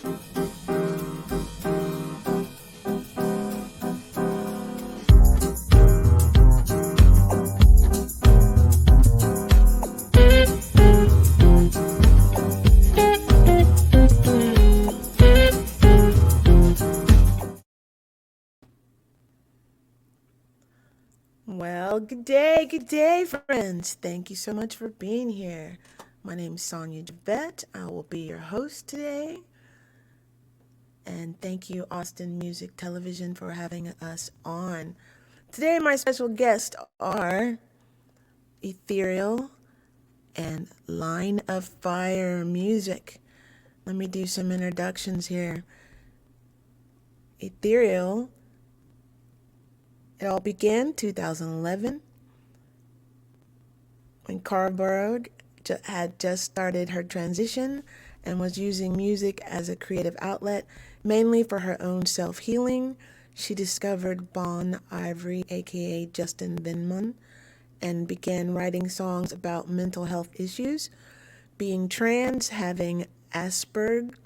Well, good day, friends. Thank you so much for being here. My name is Sonia Javette. I will be your host today. And thank you, Austin Music Television, for having us on. Today, my special guests are Ethereal and Line of Fire Music. Let me do some introductions here. Ethereal, it all began 2011 when Carrborough had just started her transition and was using music as a creative outlet, mainly for her own self-healing. She discovered Bon Ivory, aka Justin Vinmon, and began writing songs about mental health issues, being trans, having Asperger's,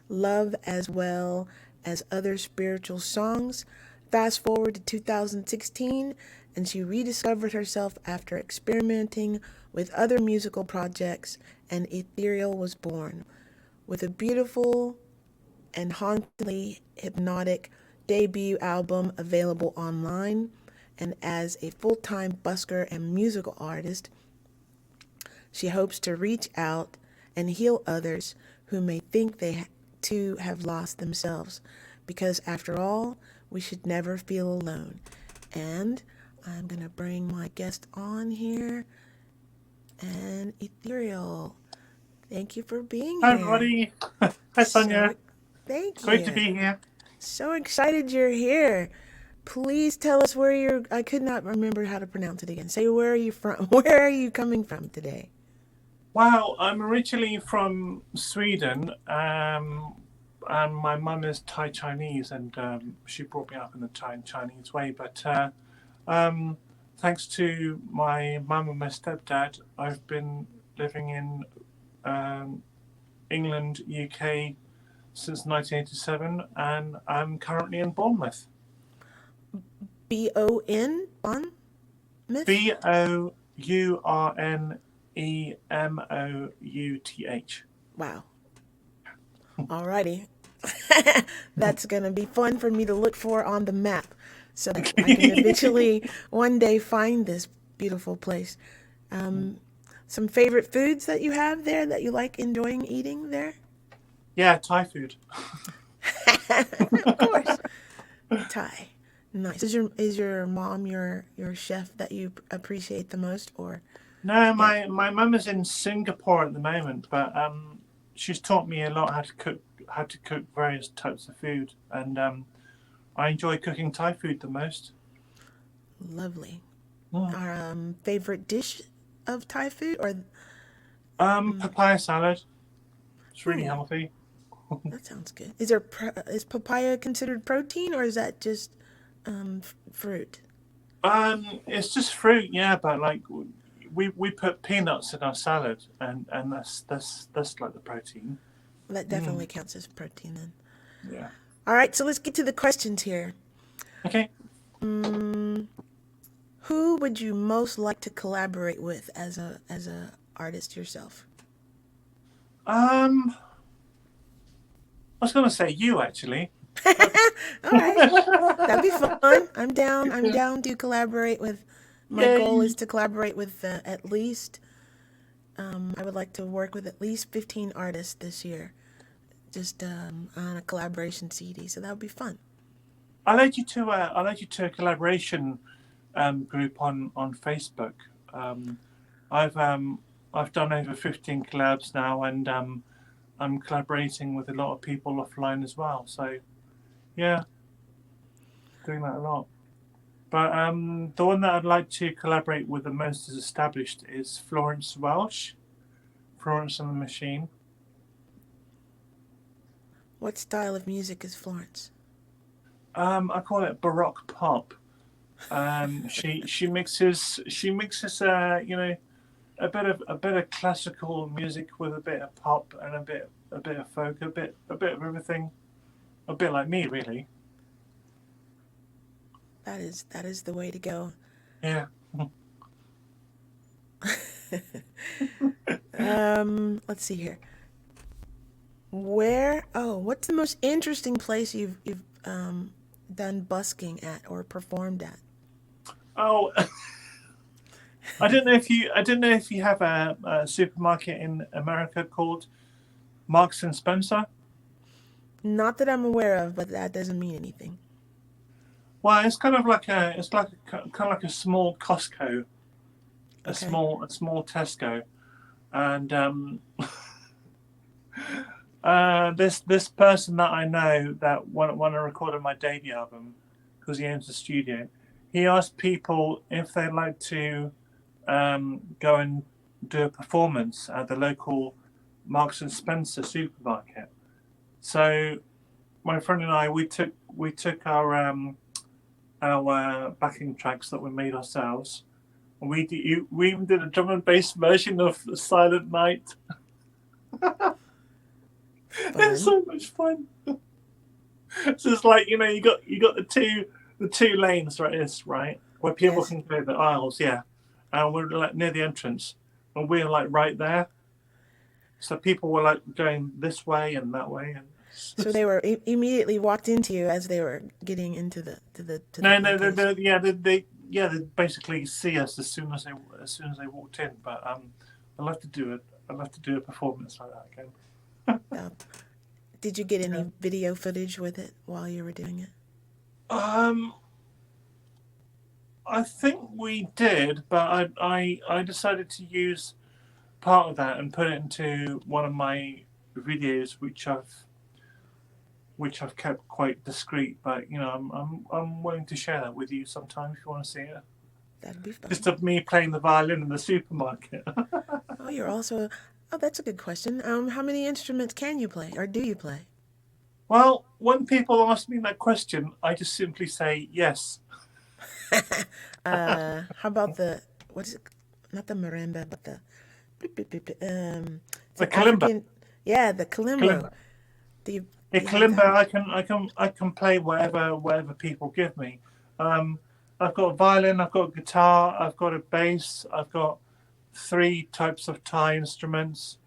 love, as well as other spiritual songs. Fast forward to 2016, and she rediscovered herself after experimenting with other musical projects, and Ethereal was born. With a beautiful and hauntingly hypnotic debut album available online, and as a full-time busker and musical artist, she hopes to reach out and heal others who may think they too have lost themselves, because after all, we should never feel alone. And I'm going to bring my guest on here, and Ethereal. Thank you for being Hi, here. everybody. Hi, Sonia. Thank you. Great to be here. So excited you're here. Please tell us where you're. I could not remember how to pronounce it again. Say, where are you from? Where are you coming from today? Wow, I'm originally from Sweden, and my mum is Thai Chinese, and she brought me up in the Chinese way. But thanks to my mum and my stepdad, I've been living in England, UK since 1987, and I'm currently in Bournemouth. B-O-N? Bournemouth? Bournemouth. Wow. Alrighty. That's going to be fun for me to look for on the map so that I can eventually one day find this beautiful place. Some favorite foods that you have there that you like enjoying eating there? Yeah, Thai food. Of course. Thai. Nice. Is your mom your chef that you appreciate the most, or? No, my mum is in Singapore at the moment, but she's taught me a lot how to cook various types of food, and I enjoy cooking Thai food the most. Lovely. Our favorite dish of Thai food, or papaya salad. It's really healthy. That sounds good. Is papaya considered protein, or is that just fruit? It's just fruit, yeah, but like we put peanuts in our salad, and that's like the protein. Well, that definitely counts as protein then. Yeah. All right, so let's get to the questions here. Okay. Who would you most like to collaborate with as a artist yourself? I was going to say you, actually. All right, that'd be fun. I'm down. I'm down to collaborate with. My goal is to collaborate with at least. I would like to work with at least 15 artists this year, just on a collaboration CD. So that would be fun. I'll add you to a collaboration group on Facebook. I've done over 15 collabs now, and I'm collaborating with a lot of people offline as well. So, yeah, doing that a lot. But the one that I'd like to collaborate with the most as established is Florence Welsh, Florence and the Machine. What style of music is Florence? I call it Baroque pop. She mixes a bit of classical music with a bit of pop and a bit of folk, a bit of everything, a bit like me, really. That is the way to go. Yeah. Let's see here. Where? Oh, what's the most interesting place you've done busking at or performed at? Oh, I don't know if you have a supermarket in America called Marks and Spencer. Not that I'm aware of, but that doesn't mean anything. Well, it's kind of like kind of like a small Costco, Okay. a small Tesco, and this person that I know that when I recorded my debut album, because he owns a studio, he asked people if they'd like to go and do a performance at the local Marks and Spencer supermarket. So my friend and I we took our backing tracks that we made ourselves. And we even did a drum and bass version of Silent Night. It's Fun. so much fun. So it's like you got the two lanes right where people Yes. can go the aisles, yeah, and we're like near the entrance, and we're like right there. So people were like going this way and that way, and So they were immediately walked into you as they were getting into the no, location. yeah, they basically see us as soon as they walked in. But I'd love to do it. I'd love to do a performance like that again. Uh, did you get Yeah. any video footage with it while you were doing it? Um, I think we did, but I decided to use part of that and put it into one of my videos, which I've kept quite discreet. But I'm willing to share that with you sometime if you want to see it. That'd be fun. Just of me playing the violin in the supermarket. Oh, you're also. Oh, that's a good question. How many instruments can you play, or do you play? Well, when people ask me that question, I just simply say yes. How about the what is it? Not the marimba, but the it's The an kalimba, African. Yeah, the kalimbo. kalimba, Do a you have kalimba. that? I can play whatever people give me. Um, I've got a violin, I've got a guitar, I've got a bass, I've got three types of Thai instruments.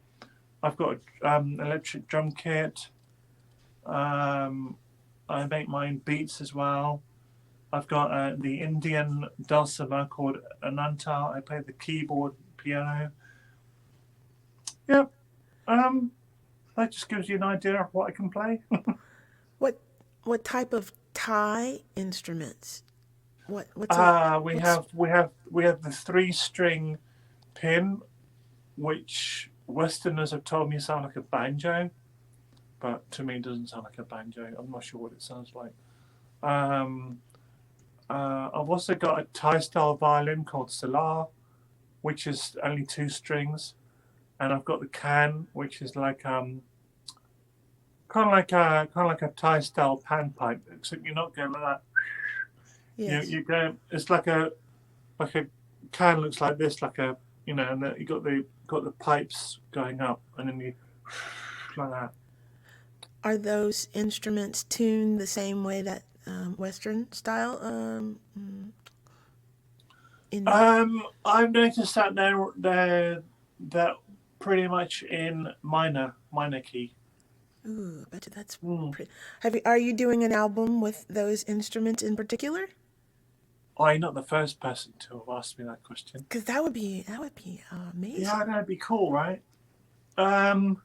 I've got electric drum kit. Um, I make my own beats as well. I've got the Indian dulcimer called Ananta. I play the keyboard, piano. Yep. That just gives you an idea of what I can play. What what type of Thai instruments? What's a We what's we have the three string pin, which Westerners have told me sound like a banjo, but to me it doesn't sound like a banjo. I'm not sure what it sounds like. Um, I've also got a Thai style violin called Salar, which is only two strings, and I've got the can, which is like kind of like a Thai style panpipe, except you're not going like that. yes? You go. It's like a can looks like this, like a and you got the pipes going up, and then you like that. Are those instruments tuned the same way that Western style in I've noticed that that pretty much in minor key. Ooh, I bet you that's Mm. pretty. Are you doing an album with those instruments in particular? Oh, you're not the first person to have asked me that question. Because that would be Yeah, amazing. that'd be cool, right? Um,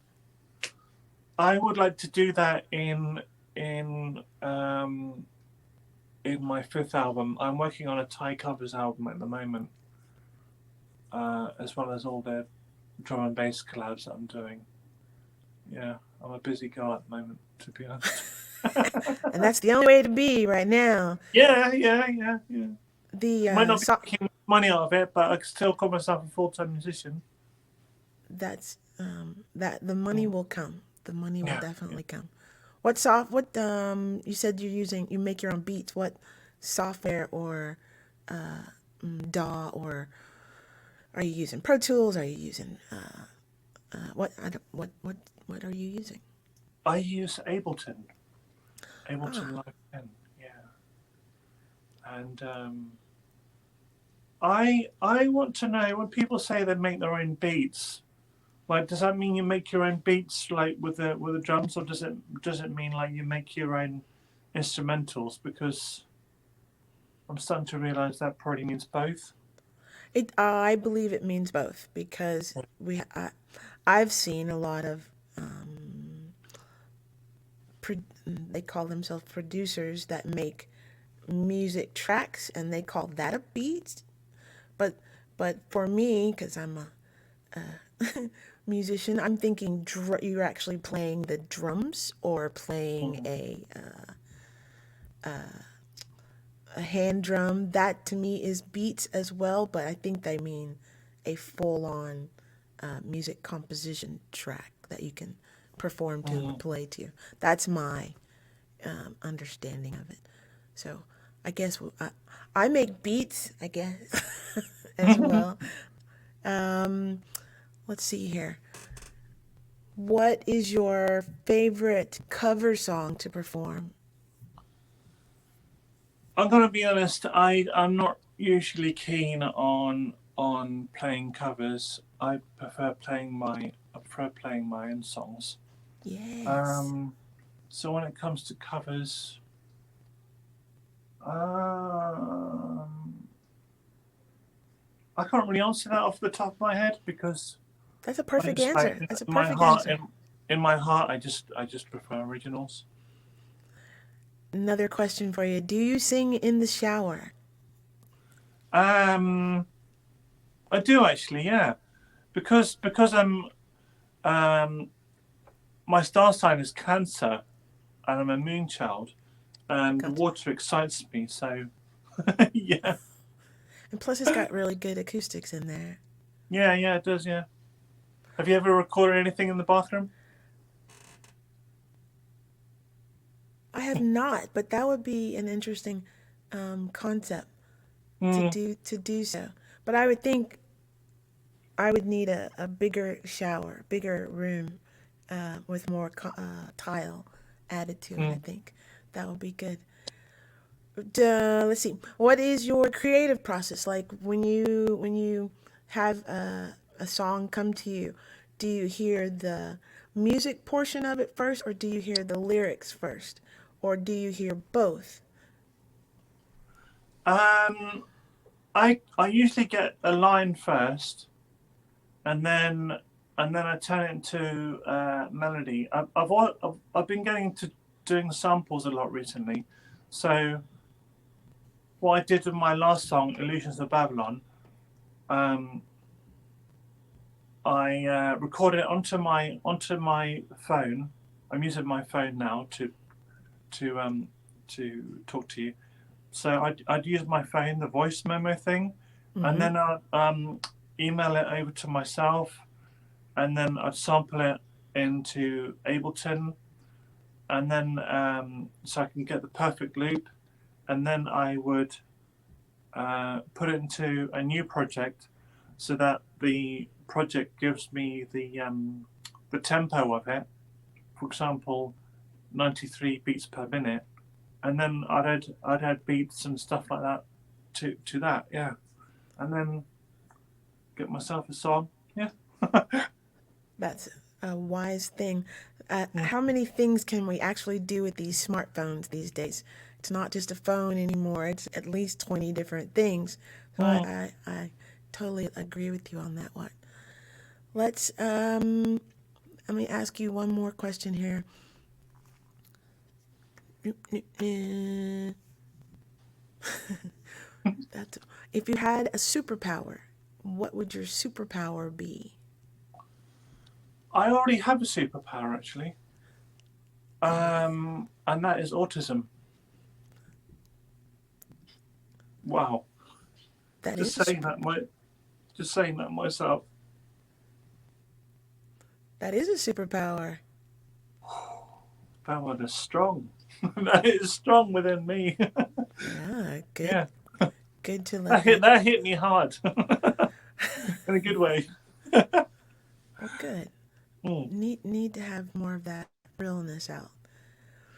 I would like to do that in in my fifth album. I'm working on a Thai covers album at the moment, as well as all the drum and bass collabs that I'm doing. Yeah, I'm a busy guy at the moment, to be honest. And that's the only way to be right now. Yeah. The Might not be making money out of it, but I can still call myself a full-time musician. that's that the money Mm. will come. The money will Yeah. definitely come. What soft? What you said you're using? You make your own beats. What software or DAW or Are you using Pro Tools? Are you using what are you using? I use Ableton Ah, Live 10, yeah. And I want to know, when people say they make their own beats, like, does that mean you make your own beats like with the drums, or does it mean like you make your own instrumentals? Because I'm starting to realize that probably means both. I believe it means both because I've seen a lot of they call themselves producers that make music tracks and they call that a beat. But for me, because I'm a musician, I'm thinking you're actually playing the drums or playing Mhm. a hand drum. That to me is beats as well, but I think they mean a full on music composition track that you can perform to or Mhm. play to. That's my understanding of it. So I guess I make beats, I guess, as well. Um, let's see here. What is your favorite cover song to perform? I'm gonna be honest. I'm not usually keen on playing covers. I prefer playing my own songs. Yes. Um, so when it comes to covers, um, I can't really answer that off the top of my head because That's a I perfect just like answer. That's a in my perfect heart answer. in my heart I just prefer originals. Another question for you. Do you sing in the shower? Um, I do actually, yeah, because um my star sign is Cancer and I'm a moon child and Gotcha. water excites me. So yeah, And plus, it's got really good acoustics in there. yeah, it does. Yeah. Have you ever recorded anything in the bathroom? I have not, but that would be an interesting concept Mm, to do so. But I would think I would need a bigger shower, bigger room with more tile added to it. I mm. think that would be good. Let's see. What is your creative process like when you have a song come to you? Do you hear the music portion of it first, or do you hear the lyrics first, or do you hear both? Um, I usually get a line first, and then I turn it into melody. I've been getting into doing samples a lot recently. So what I did with my last song, Illusions of Babylon, um, I recorded it onto my phone. I'm using my phone now to um to talk to you. So I'd use my phone, the voice memo thing, and Mm-hmm. then I'd email it over to myself, and then I'd sample it into Ableton, and then so I can get the perfect loop, and then I would put it into a new project, so that the project gives me the tempo of it. For example, 93 beats per minute, and then I'd add beats and stuff like that to that, yeah, and then get myself a song, yeah. That's a wise thing. Mm, How many things can we actually do with these smartphones these days? It's not just a phone anymore. It's at least 20 different things. So mm. I totally agree with you on that one. Let's let me ask you one more question here. That's if you had a superpower, what would your superpower be? I already have a superpower actually, and that is autism. Wow, That just is a saying super that my just saying that myself. that is a superpower. That one is strong. That is strong within me. Yeah, good Yeah, good to let that hit that that hit me hard. in a good way. Well, good. Mm, Need to have more of that realness out.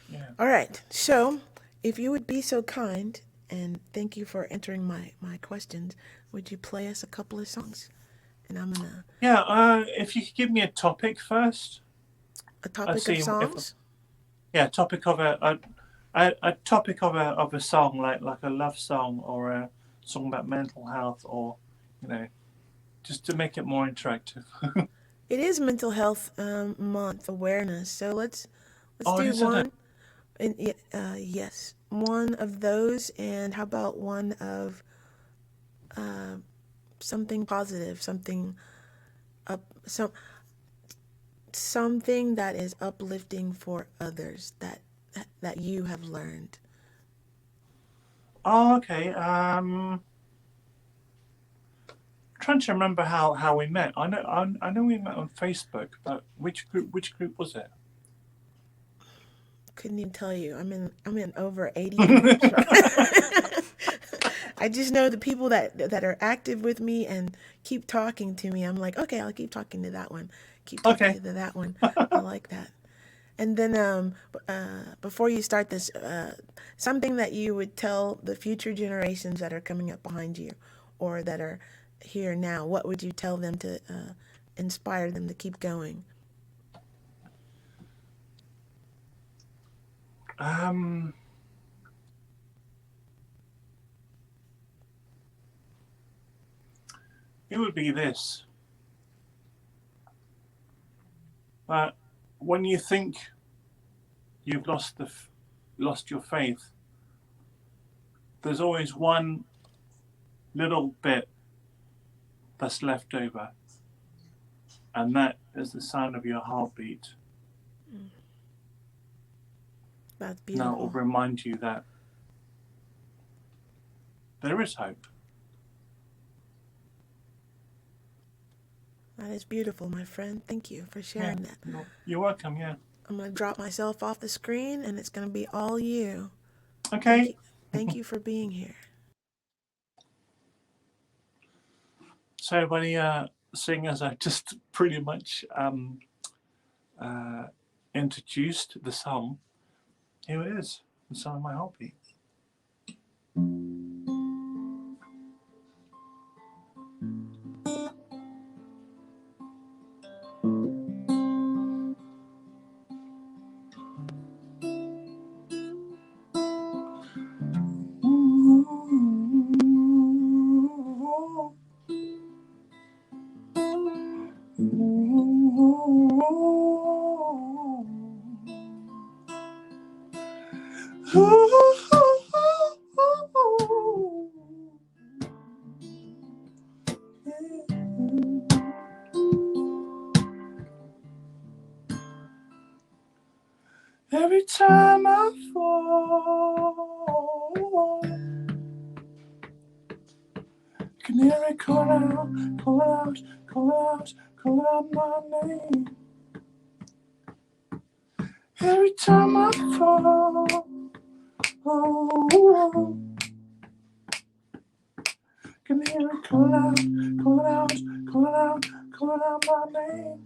yeah. All right. So, if you would be so kind, and thank you for answering my questions, would you play us a couple of songs? And I'm gonna Yeah. If you could give me a topic first, a I topic of see if songs. yeah, topic of a topic of a song like a love song or a song about mental health or you know just to make it more interactive. It is Mental Health Month awareness, so let's Oh, do isn't it? one. And yes, one of those. And how about one of uh, something positive, something up, something that is uplifting for others that you have learned. Oh, okay. Trying to remember how we met. I know we met on Facebook, but which group was it? Couldn't even tell you. I'm in over 80 groups. I just know the people that are active with me and keep talking to me. I'm like, okay, I'll keep talking to that one. Keep talking Okay. to that one. I like that. And then before you start this, something that you would tell the future generations that are coming up behind you or that are here now, what would you tell them to inspire them to keep going? Um, it would be this. But when you think you've lost your faith, there's always one little bit that's left over, and that is the sound of your heartbeat. That's Now it will beautiful. remind you that there is hope. That is beautiful, my friend. Thank you for Yeah, sharing that. you're welcome. Yeah. I'm going to drop myself off the screen and it's going to be all you. Thank Okay. you. Thank you for being here. So, everybody, seeing as I just pretty much uh, introduced the song, here it is, the song of my heartbeat. Every time I fall, can hear it call out, call out, call out, call out my name. Every time I fall, oh, can hear it call out, call out, call out, call out my name.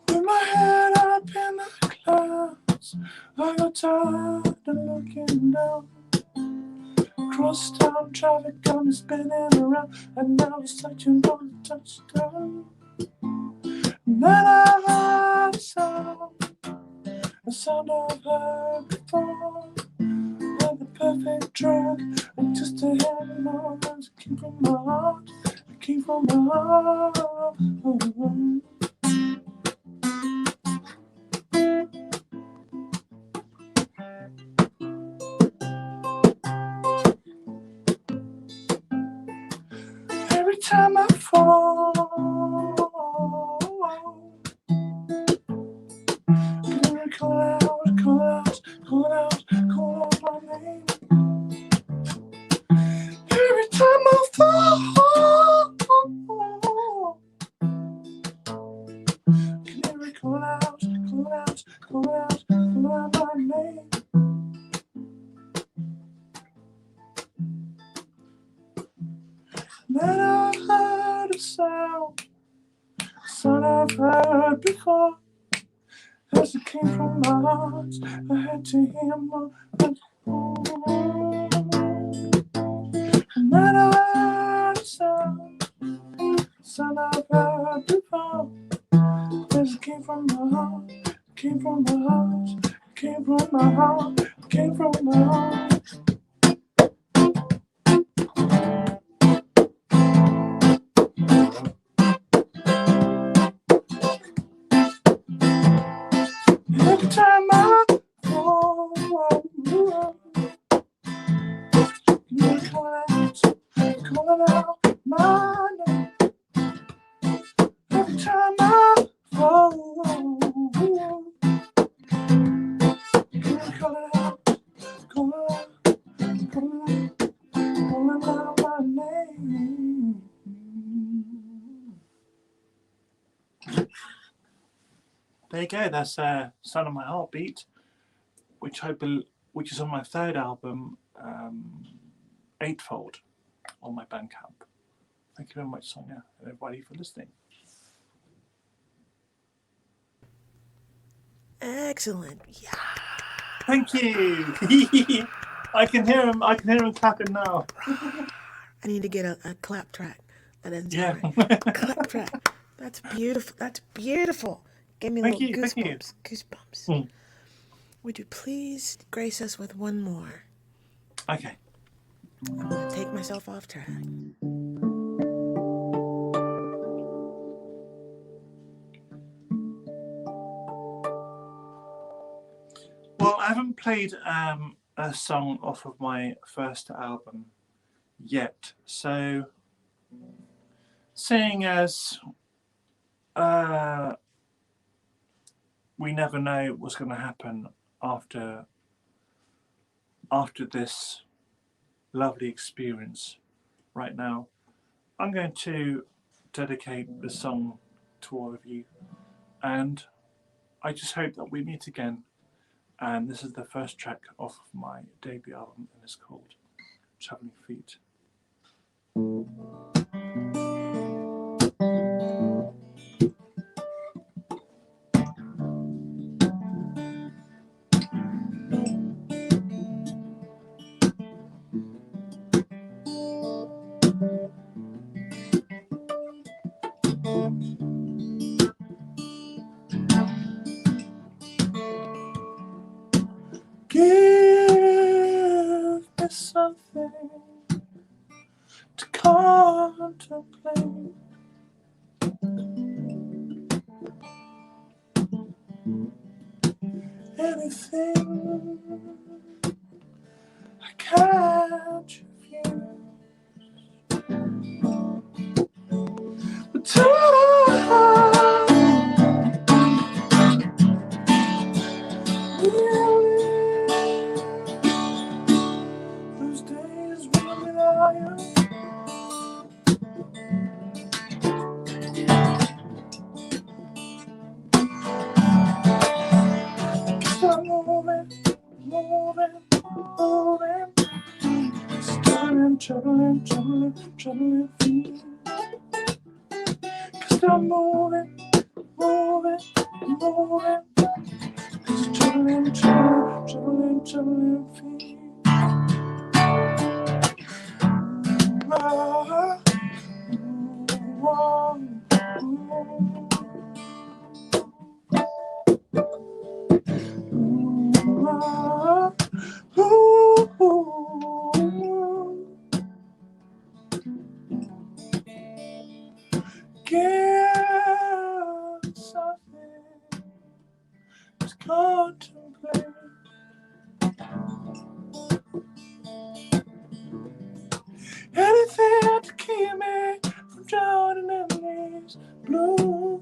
With my head up in the clouds, I got tired of looking down. Cross town traffic got me spinning around, and now it's touching on the touchdown. And then I heard a sound I've heard before. Like the perfect drug, like just a hand on it came from my heart, it came from my heart. Every time I fall, can you call out, call out, call out, call out my name? Son I've heard before. As it came from my heart, I had to hear more. And then I heard a sound. Son I've heard before. As it came from my heart, came from my heart, came from my heart, came from my heart. Every time I fall, you're calling out my name. Every time I fall, you're calling out my name. There you go. That's "Son of My Heartbeat," which is on my third album, Eightfold, on my Bandcamp. Thank you very much, Sonia, and everybody for listening. Excellent. Yeah. Thank you. I can hear him. I can hear him clapping now. I need to get a clap track. That doesn't Yeah. sound right. Clap track. That's beautiful. That's beautiful. Gave me Thank little you, thank you. goosebumps. Goosebumps. Would you please grace us with one more? Okay. I'm going to take myself off track. Well, I haven't played a song off of my first album yet, so seeing as we never know what's going to happen after this lovely experience right now, I'm going to dedicate the song to all of you, and I just hope that we meet again. And this is the first track off of my debut album, and it's called Traveling Feet. Give me something to contemplate. Anything I catch a view. But those days when without you. Start moving, starting troubling feet. Start moving, troubling feet. Give something to contemplate. Anything to keep me from drowning in these blues.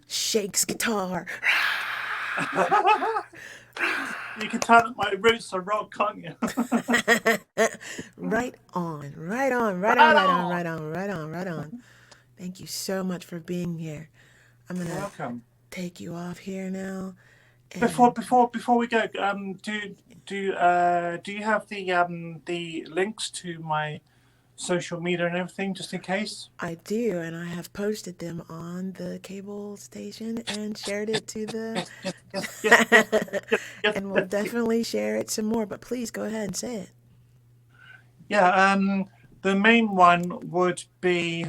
Shakes guitar. You can tell that my roots are rock, can't you? Right on, right on, right on, Right right on, on. right on, right on, right on. Thank you so much for being here. I'm You're gonna welcome. take you off here now. Before And before we go, do you have the links to my social media and everything, just in case? I do, and I have posted them on the cable station and shared it to the. Yes, And we'll yes, yes. definitely share it some more, but please go ahead and say it. Yeah. The main one would be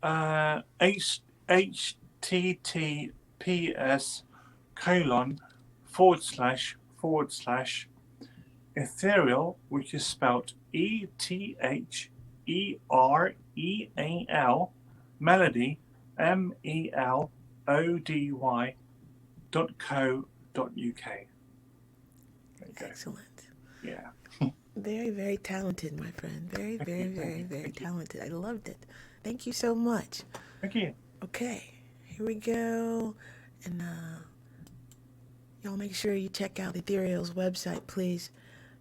https colon / Ethereal, which is spelled ETHEREAL, melody MELODY.co.uk. There you go. Excellent. Yeah. Very, very talented, my friend. Very, very, very, very talented. I loved it. Thank you so much. Thank you. Okay, here we go. And y'all make sure you check out Ethereal's website, please.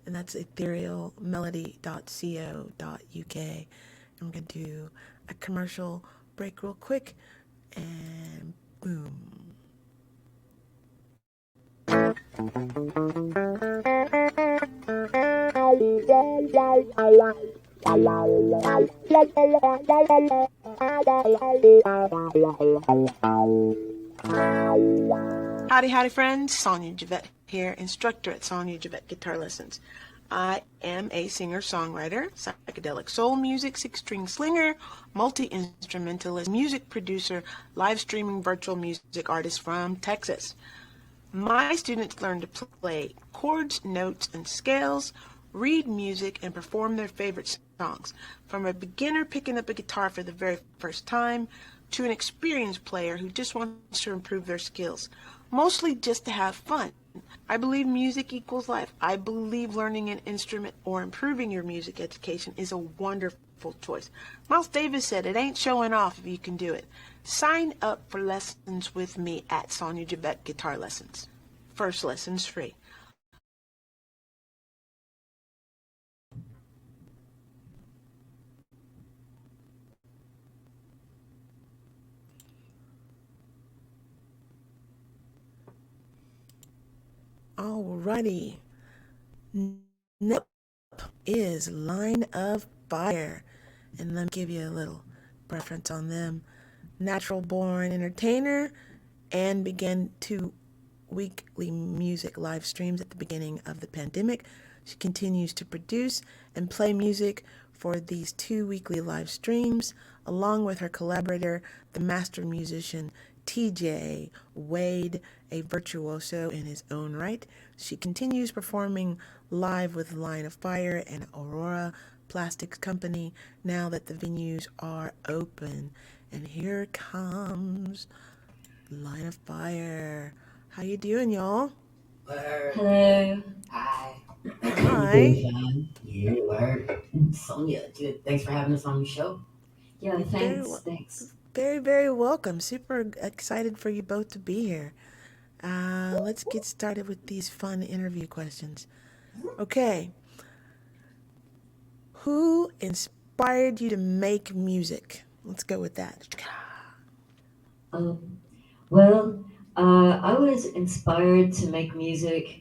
And that's etherealmelody.co.uk. I'm going to do a commercial break real quick. And boom. Howdy, howdy, friends. Sonia Javette here, instructor at Sonia Javette Guitar Lessons. I am a singer-songwriter, psychedelic soul music, six-string slinger, multi-instrumentalist, music producer, live streaming virtual music artist from Texas. My students learn to play chords, notes, and scales, read music, and perform their favorite songs. From a beginner picking up a guitar for the very first time to an experienced player who just wants to improve their skills, mostly just to have fun. I believe music equals life. I believe learning an instrument or improving your music education is a wonderful choice. Miles Davis said it ain't showing off if you can do it. Sign up for lessons with me at Sonia Javette Guitar Lessons. First lesson's free. Alrighty. Next up is Line of Fire. And let me give you a little preference on them. Natural born entertainer and began 2 weekly music live streams at the beginning of the pandemic. She continues to produce and play music for these 2 weekly live streams, along with her collaborator, the master musician TJ Wade, a virtuoso in his own right. She continues performing live with Line of Fire and Aurora Plastics Company now that the venues are open. And here comes Line of Fire. How you doing, y'all? Hello. Hi. Hi. Sean. Yeah, word. Sonia, dude, thanks for having us on your show. Yeah, You're thanks. very, very welcome. Super excited for you both to be here. Let's get started with these fun interview questions. Okay. Who inspired you to make music? Let's go with that. Um, well, I was inspired to make music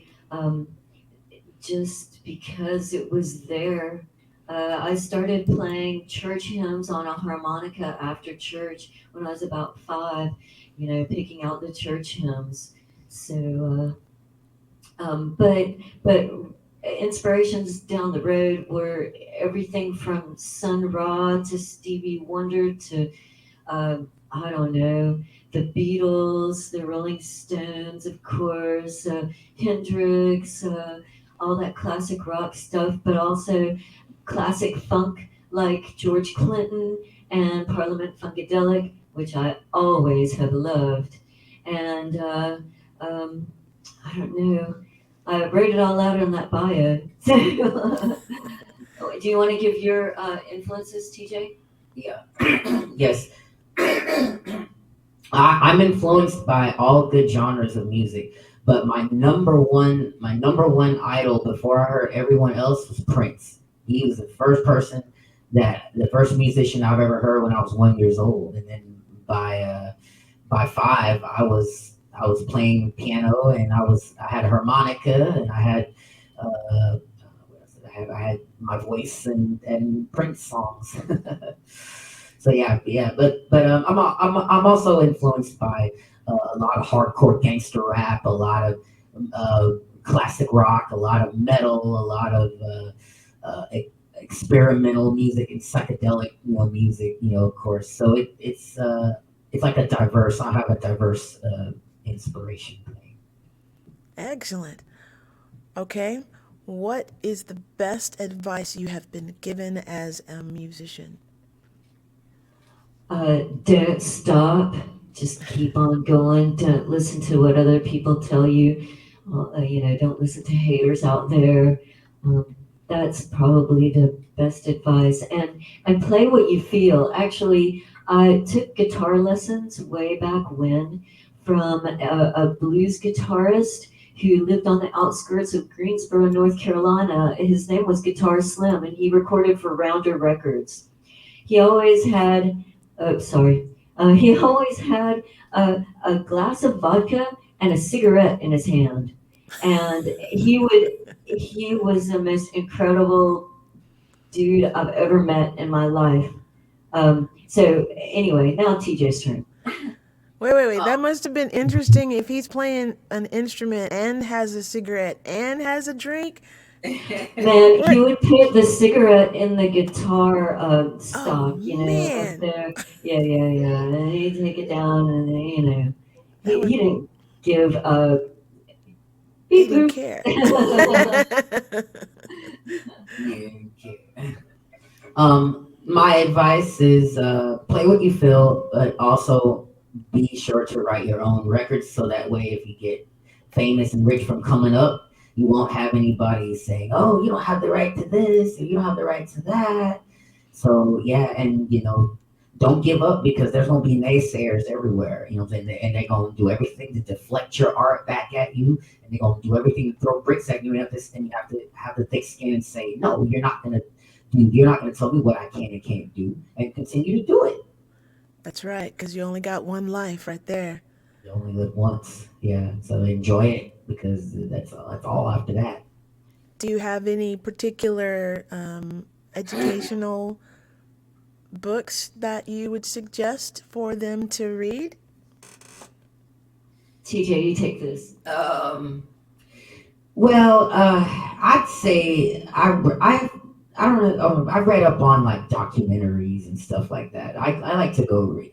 just because it was there. I started playing church hymns on a harmonica after church when I was about 5, picking out the church hymns. So, but inspirations down the road were everything from Sun Ra to Stevie Wonder to I don't know, the Beatles, the Rolling Stones, of course, Hendrix, all that classic rock stuff, but also classic funk like George Clinton and Parliament Funkadelic, which I always have loved. And um, I don't know, I wrote it all out in that bio. So, do you want to give your influences, TJ? Yeah. Yes. I'm influenced by all good genres of music, but my number one idol before I heard everyone else was Prince. He was the first musician I've ever heard when I was 1 years old, and then by five, I was playing piano, and I had a harmonica, and I had what else did I had my voice and Prince songs. So yeah, but I'm also influenced by a lot of hardcore gangster rap, a lot of classic rock, a lot of metal, a lot of experimental music and psychedelic music, of course. So it's like I have a diverse inspiration thing. Excellent. Okay. What is the best advice you have been given as a musician? Don't stop. Just keep on going. Don't listen to what other people tell you. Don't listen to haters out there. That's probably the best advice. And play what you feel. Actually, I took guitar lessons way back when from a blues guitarist who lived on the outskirts of Greensboro, North Carolina. His name was Guitar Slim, and he recorded for Rounder Records. He always had sorry. He always had a glass of vodka and a cigarette in his hand, and he was the most incredible dude I've ever met in my life. So anyway, now TJ's turn. Wait. That must have been interesting if he's playing an instrument and has a cigarette and has a drink. Man, he would put the cigarette in the guitar Oh, stock, up man. there. Yeah. And he'd take it down, and That he would, didn't give a he beep didn't boop. care. Yeah. My advice is play what you feel, but also be sure to write your own records so that way if you get famous and rich from coming up, you won't have anybody saying, "Oh, you don't have the right to this, or you don't have the right to that." So yeah, and don't give up because there's gonna be naysayers everywhere. And they're gonna do everything to deflect your art back at you, and they're gonna do everything to throw bricks at you. And you have to have the thick skin and say, "No, you're not gonna tell me what I can and can't do," and continue to do it. That's right, because you only got one life right there. You only live once, yeah. So enjoy it because that's all after that. Do you have any particular educational books that you would suggest for them to read? TJ, you take this. Well, I'd say I don't know. I've read up on like documentaries and stuff like that. I like to go read.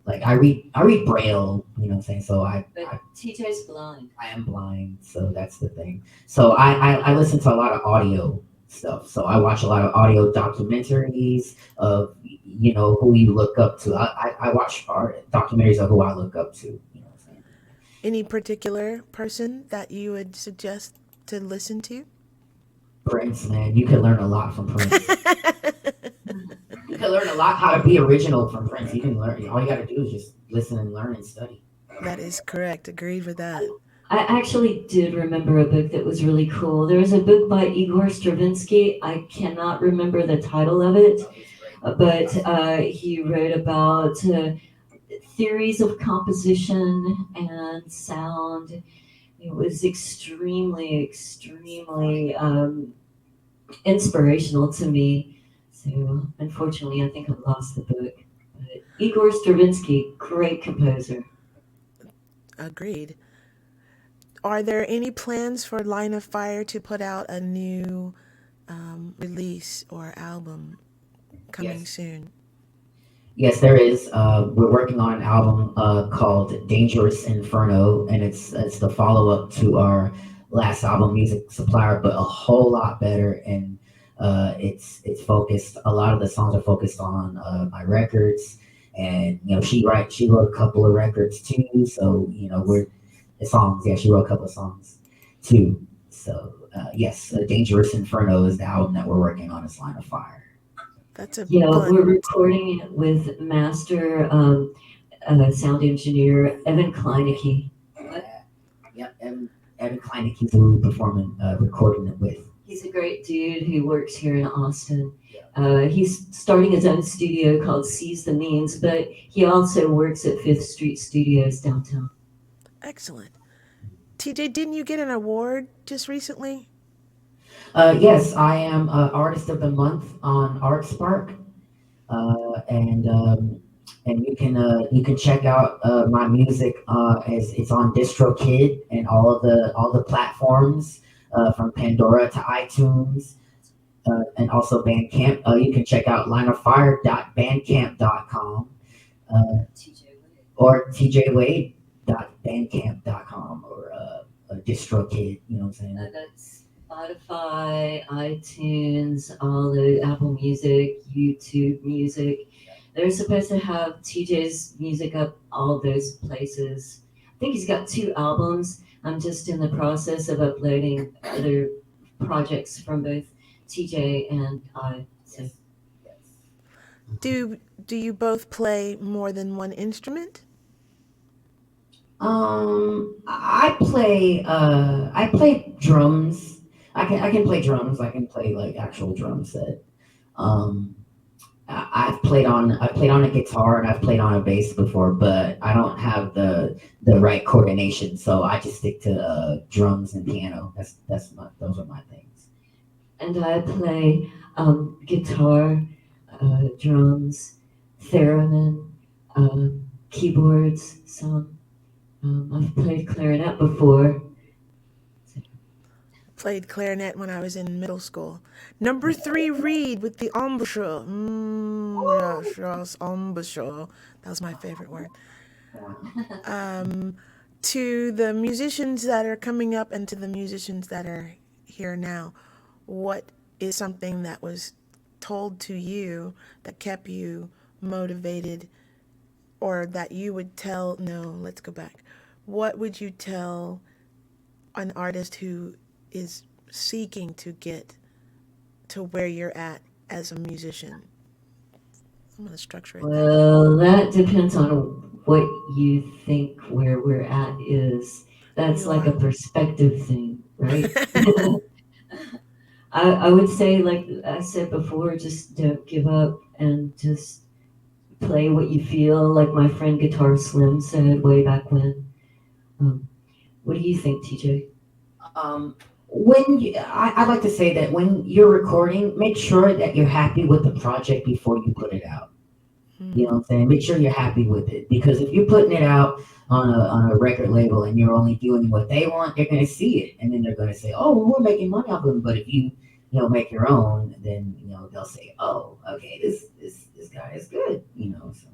Like I read Braille. You know what I'm saying? So But TJ's blind. I am blind, so that's the thing. So I listen to a lot of audio stuff. So I watch a lot of audio documentaries of who you look up to. I watch documentaries of who I look up to. You know what I'm saying? Any particular person that you would suggest to listen to? Prince, man, you can learn a lot from Prince. You can learn lot how to be original from Prince. You can learn. All you got to do is just listen and learn and study. That is correct. Agreed with that. I actually did remember a book that was really cool. There was a book by Igor Stravinsky. I cannot remember the title of it, but he wrote about theories of composition and sound. It was extremely inspirational to me. So unfortunately, I think I've lost the book. But Igor Stravinsky, great composer. Agreed. Are there any plans for Line of Fire to put out a new release or album coming soon? Yes, there is. We're working on an album called Dangerous Inferno, and it's the follow up to our last album, Music Supplier, but a whole lot better. And it's focused. A lot of the songs are focused on my records, and she wrote a couple of records too. So we're the songs. Yeah, she wrote a couple of songs too. So yes, Dangerous Inferno is the album that we're working on. It's Line of Fire. That's a we're recording it with master sound engineer Evan Kleinecke. Yep, Evan Kleinecke, who we're performing, recording it with. He's a great dude who works here in Austin. He's starting his own studio called Seize the Means, but he also works at Fifth Street Studios downtown. Excellent. TJ, didn't you get an award just recently? Yes, I am Artist of the Month on ArtSpark, and you can check out my music as it's on DistroKid and all the platforms from Pandora to iTunes, and also Bandcamp. You can check out lineoffire.bandcamp.com or tjwade.bandcamp.com or DistroKid. You know what I'm saying? That's Spotify, iTunes, all the Apple Music, YouTube Music. They're supposed to have TJ's music up all those places. I think he's got 2 albums. I'm just in the process of uploading other projects from both TJ and I. So. Do you both play more than one instrument? I play drums. I can play drums. I can play like actual drum set. I've played on a guitar and I've played on a bass before, but I don't have the right coordination, so I just stick to drums and piano. Those are my things. And I play guitar, drums, theremin, keyboards, some. I've played clarinet before. Played clarinet when I was in middle school. Number 3, read with the embouchure. Yes, embouchure. That was my favorite word. To the musicians that are coming up and to the musicians that are here now, what is something that was told to you that kept you motivated, or that you would tell, let's go back. What would you tell an artist who is seeking to get to where you're at as a musician? I'm going to structure it. Well, that depends on what you think where we're at is. That's like a perspective thing, right? I would say, like I said before, just don't give up and just play what you feel, like my friend Guitar Slim said way back when. What do you think, TJ? I'd like to say that when you're recording, make sure that you're happy with the project before you put it out. You know what I'm saying? Make sure you're happy with it, because if you're putting it out on a record label and you're only doing what they want, they're going to see it, and then they're going to say, "Oh, well, we're making money off them." But if you make your own, then they'll say, "Oh, okay, this guy is good." So.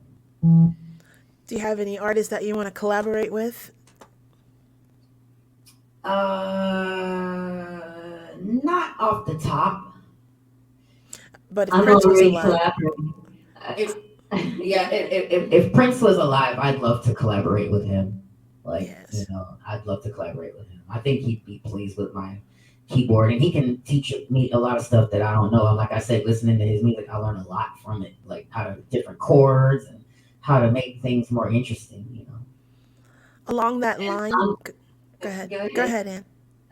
Do you have any artists that you want to collaborate with? Not off the top. But if Prince was alive, if Prince was alive, I'd love to collaborate with him. I'd love to collaborate with him. I think he'd be pleased with my keyboard, and he can teach me a lot of stuff that I don't know. And like I said, listening to his music, I learn a lot from it, like how to different chords and how to make things more interesting. Along that line, Um, go ahead. Go Go ahead. ahead, Ann.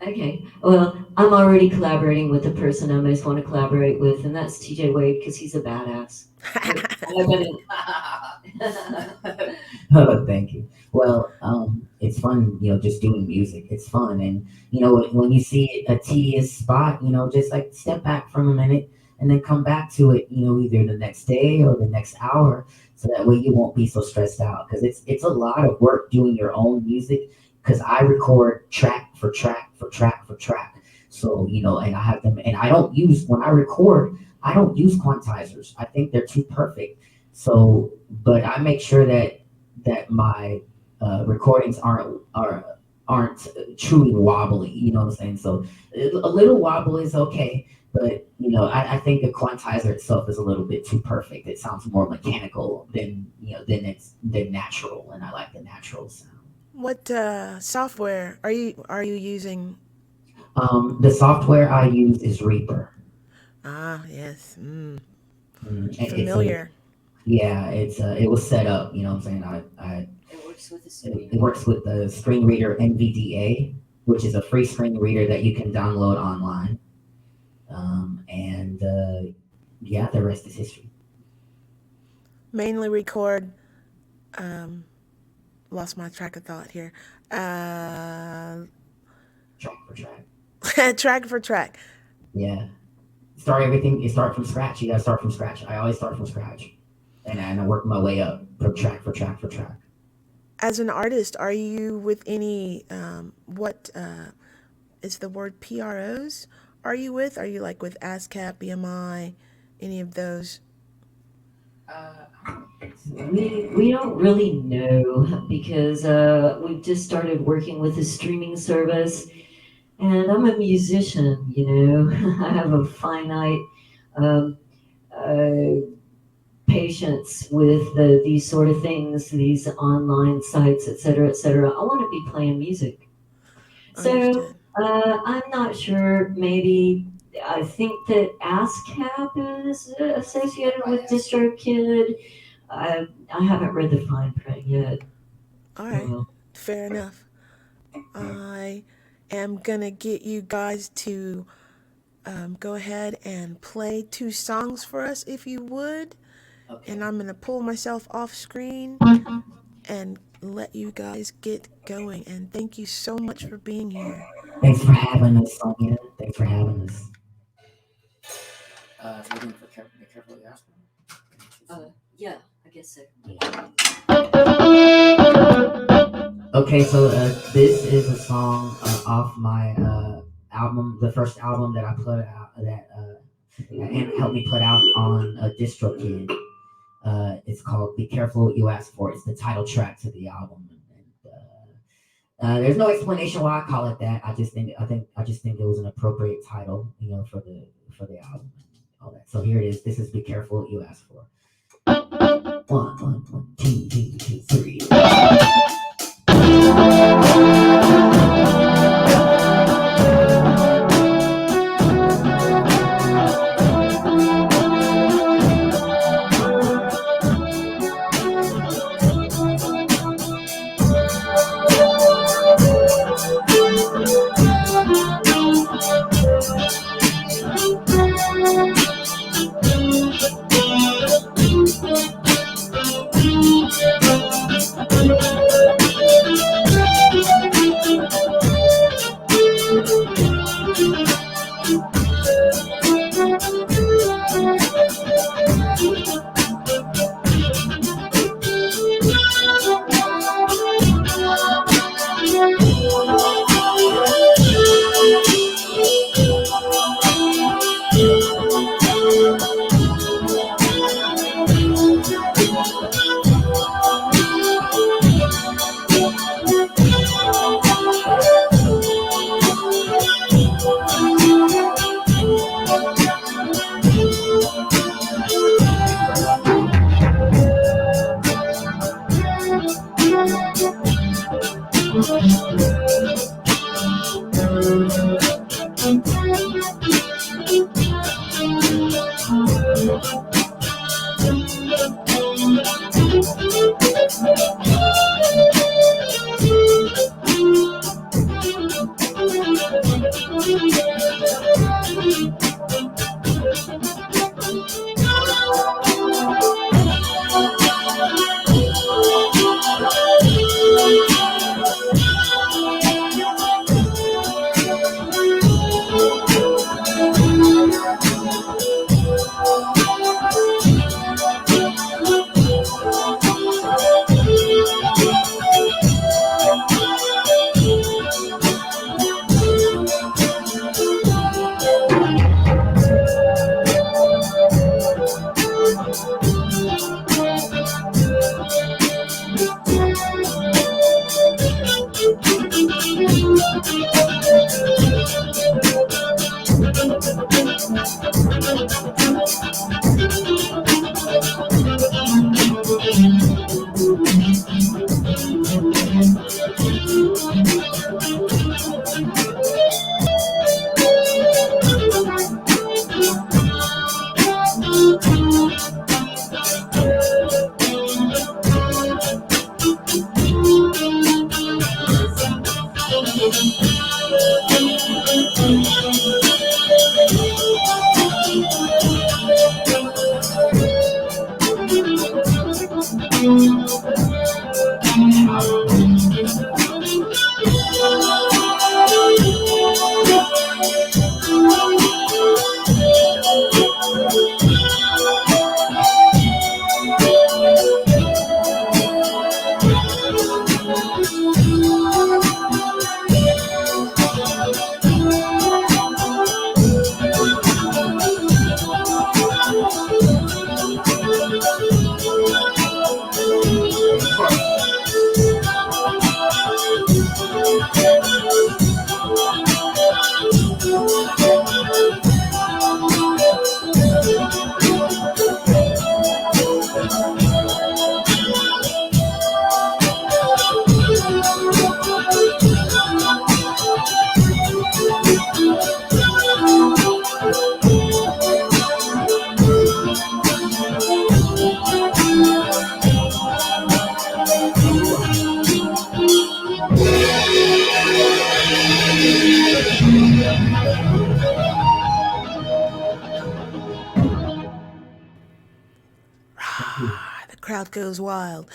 Okay. Well, I'm already collaborating with the person I most want to collaborate with, and that's TJ Wade because he's a badass. I've been Oh, thank you. Well, it's fun, just doing music. It's fun, and when you see a tedious spot, just like step back from a minute and then come back to it, either the next day or the next hour, so that way you won't be so stressed out. Because it's a lot of work doing your own music. Because I record track for track for track for track, so and I have them, and I don't use when I record. I don't use quantizers. I think they're too perfect. So, but I make sure that my recordings aren't truly wobbly. You know what I'm saying? So a little wobble is okay, but I think the quantizer itself is a little bit too perfect. It sounds more mechanical than natural, and I like the natural sound. What software are you using? The software I use is Reaper. Ah, yes. It's Familiar. it was set up. You know what I'm saying? It works with the screen. It works with the screen reader NVDA, which is a free screen reader that you can download online. The rest is history. Mainly record. Lost my track of thought here. Track for track. Track for track. Yeah. You start from scratch. You gotta start from scratch. I always start from scratch. And I work my way up from track for track for track. As an artist, are you with any what is the word PROs? Are you with? Are you like with ASCAP, BMI, any of those? We don't really know because we've just started working with a streaming service, and I'm a musician. I have a finite um, patience with these sort of things, these online sites, et cetera, et cetera. I want to be playing music. So Understood. I'm not sure. Maybe I think that ASCAP is associated with DistroKid. I haven't read the fine print yet. All right. Fair enough. I am gonna get you guys to go ahead and play 2 songs for us, if you would. Okay. And I'm gonna pull myself off screen and let you guys get going. And thank you so much for being here. Thanks for having us, Sonia. Thanks for having us. Looking for be careful what you ask me. Yeah, I guess so. Okay, so this is a song off my album, the first album that I put out that and helped me put out on DistroKid. It's called "Be Careful What You Ask For." It's the title track to the album, and there's no explanation why I call it that. I just think it was an appropriate title, for the album and all that. So here it is. This is "Be Careful What You Ask For." 1, 2, 2, 2, 3. The crowd goes wild.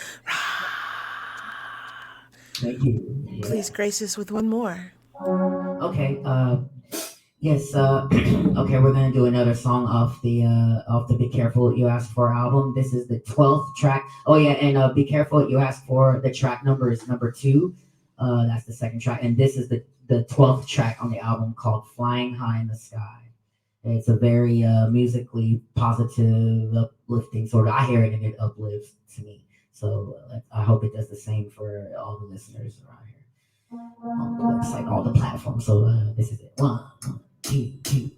Thank you. Yeah. Please grace us with one more. Okay. Yes. Okay, we're gonna do another song off the Be Careful What You Ask For album. This is the 12th track. Oh yeah, and Be Careful What You Ask For. The track number is number 2. That's the second track, and this is the 12th track on the album called Flying High in the Sky. It's a very musically positive, uplifting sort of. I hear it and it uplifts to me. So I hope it does the same for all the listeners around here on the website, all the platforms. So this is it. 1, 2, 2.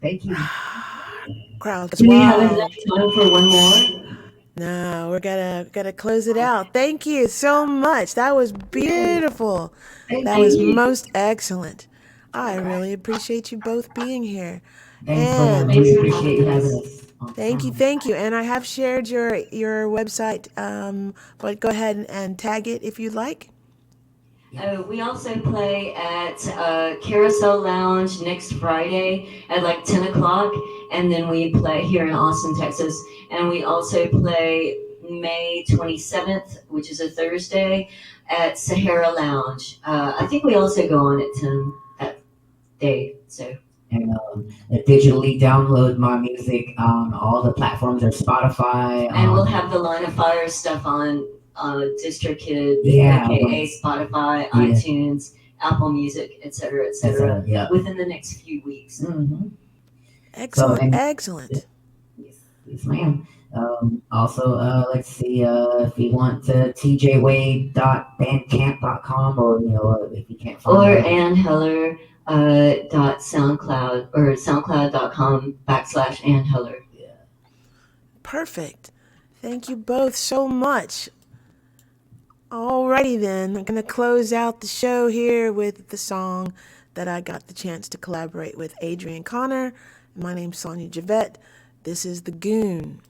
Thank you. Crowds, Do we have wow. enough time for one more? No, we're gonna close it out. Thank you so much. That was beautiful. That was most excellent. I really appreciate you both being here. Thanks so much. And We appreciate you having us. thank you. And I have shared your website, but go ahead and tag it if you'd like. We also play at Carousel Lounge next Friday at like 10 o'clock. And then we play here in Austin, Texas. And we also play May 27th, which is a Thursday, at Sahara Lounge. I think we also go on at 10 that day. So And digitally download my music on all the platforms or Spotify. and we'll have the Line of Fire stuff on DistroKid, Yeah, aka Spotify, yeah. iTunes, Apple Music, etc., etc. Yeah. within the next few weeks. Mm-hmm. Excellent, and- excellent. Yes, ma'am. Also, let's see, if you want to tjwade.bandcamp.com, or if you can't find Or it. Ann Heller .soundcloud or soundcloud.com/Ann Heller. Perfect. Thank you both so much. Alrighty then, I'm going to close out the show here with the song that I got the chance to collaborate with Adrian Connor. My name's Sonia Javette. This is The Goon.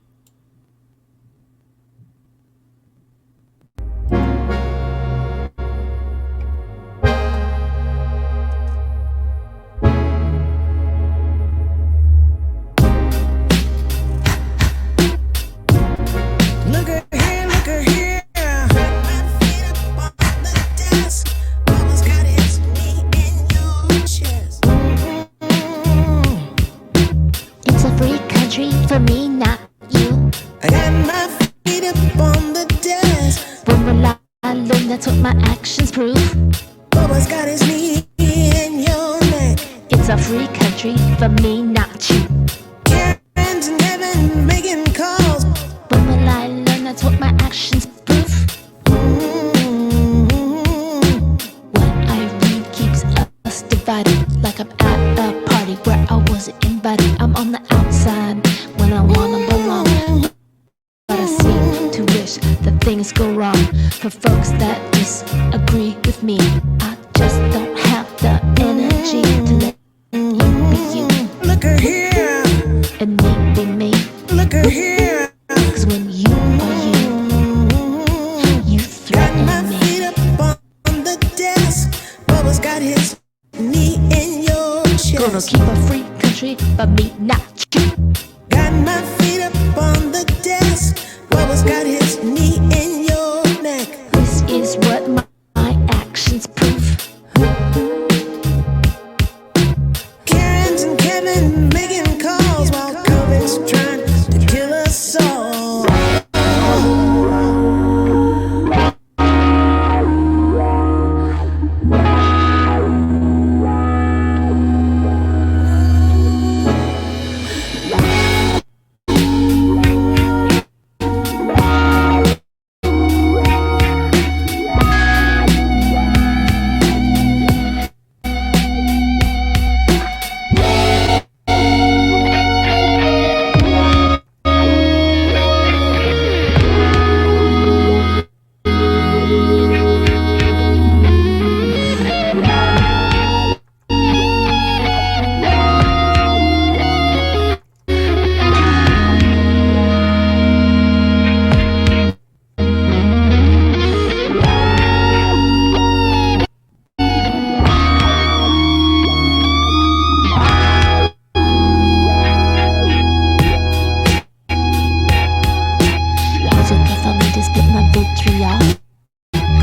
Look at here, look at here. My feet up on the desk. Mama's got his knee in your chest. It's a free country for me, not you. I got my feet up on the desk. When will I learn? That's what my actions prove. Bubba's got his knee in your neck. It's a free country for me, not you. Karen's in heaven making calls. When will I learn? That's what my actions prove. What I read keeps us divided. Like I'm at a party where I wasn't invited. I'm on the outside when I wanna belong. But I seem to wish that things go wrong for folks that disagree with me. I just don't have the energy to let you be you Look at here, and me be me. look at here. Cause when you are you Got threaten my me. feet up on the desk. Bubba's got his knee in your Gonna chest. keep a free country, but me not you. Got my feet up on the desk. Bubba's got his knee in your neck. This is what my actions prove. Karen's and Kevin making calls while COVID's trying to kill us all. It's okay for me to spit my victory out.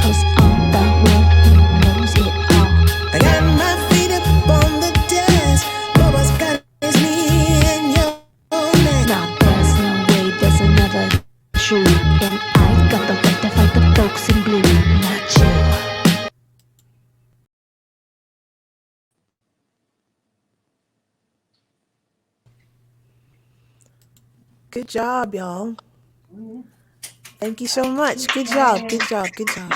Cause I'm the one who knows it all. I got my feet up on the desk. Bubba's got his knee in your neck. Now there's no way there's another true. And I got the right to fight the folks in blue, not you. Good job, y'all. Thank you so much. Good job, good job, good job.